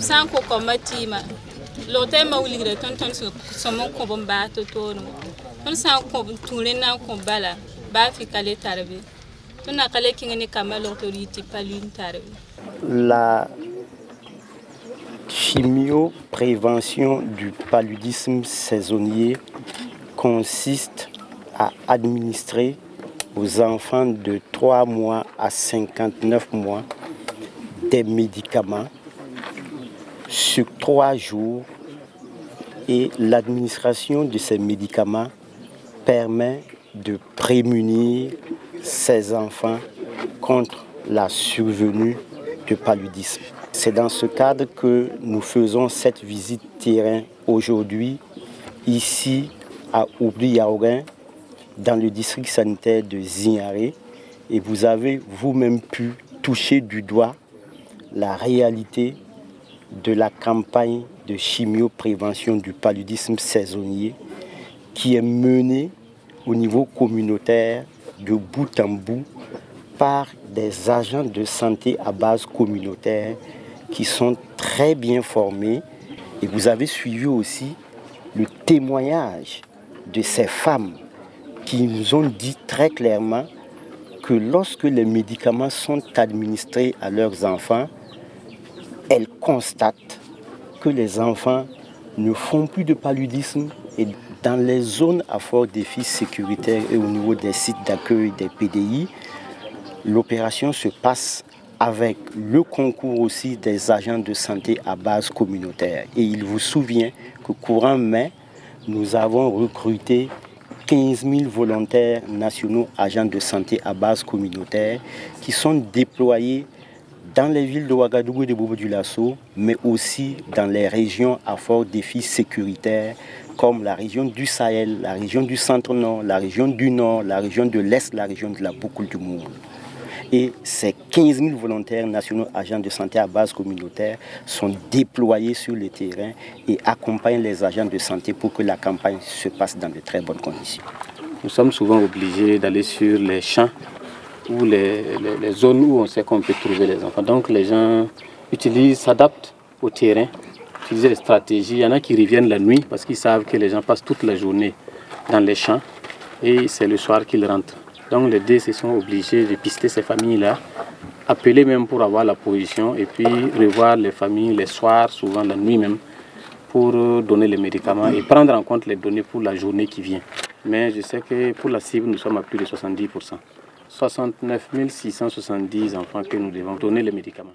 Sans combattima, l'hôtel m'a oublié de tonton son combat bateau tourne. On s'en tourner dans combat là, bafi calé tarbi. On a calé qui n'est qu'à l'autorité pas l'une tarbi. La chimioprévention du paludisme saisonnier consiste à administrer aux enfants de 3 mois à 59 mois des médicaments sur 3 jours, et l'administration de ces médicaments permet de prémunir ces enfants contre la survenue de paludisme. C'est dans ce cadre que nous faisons cette visite terrain aujourd'hui, ici à Oubli-Yaoguin, dans le district sanitaire de Zignaré, et vous avez vous-même pu toucher du doigt la réalité de la campagne de chimioprévention du paludisme saisonnier qui est menée au niveau communautaire de bout en bout par des agents de santé à base communautaire qui sont très bien formés. Et vous avez suivi aussi le témoignage de ces femmes qui nous ont dit très clairement que lorsque les médicaments sont administrés à leurs enfants, elles constatent que les enfants ne font plus de paludisme, et dans les zones à fort défi sécuritaire et au niveau des sites d'accueil des PDI, l'opération se passe avec le concours aussi des agents de santé à base communautaire. Et il vous souvient que courant mai, nous avons recruté 15 000 volontaires nationaux agents de santé à base communautaire qui sont déployés dans les villes de Ouagadougou et de Bobo-Dioulasso, mais aussi dans les régions à fort défi sécuritaire, comme la région du Sahel, la région du centre-nord, la région du nord, la région de l'est, la région de la Boucoule du Mourou. Et ces 15 000 volontaires nationaux agents de santé à base communautaire sont déployés sur le terrain et accompagnent les agents de santé pour que la campagne se passe dans de très bonnes conditions. Nous sommes souvent obligés d'aller sur les champs ou les zones où on sait qu'on peut trouver les enfants. Donc les gens s'adaptent au terrain, utilisent des stratégies. Il y en a qui reviennent la nuit parce qu'ils savent que les gens passent toute la journée dans les champs et c'est le soir qu'ils rentrent. Donc les DC sont obligés de pister ces familles-là, appeler même pour avoir la position et puis revoir les familles les soirs, souvent la nuit même, pour donner les médicaments et prendre en compte les données pour la journée qui vient. Mais je sais que pour la cible, nous sommes à plus de 70%. 69 670 enfants que nous devons donner les médicaments.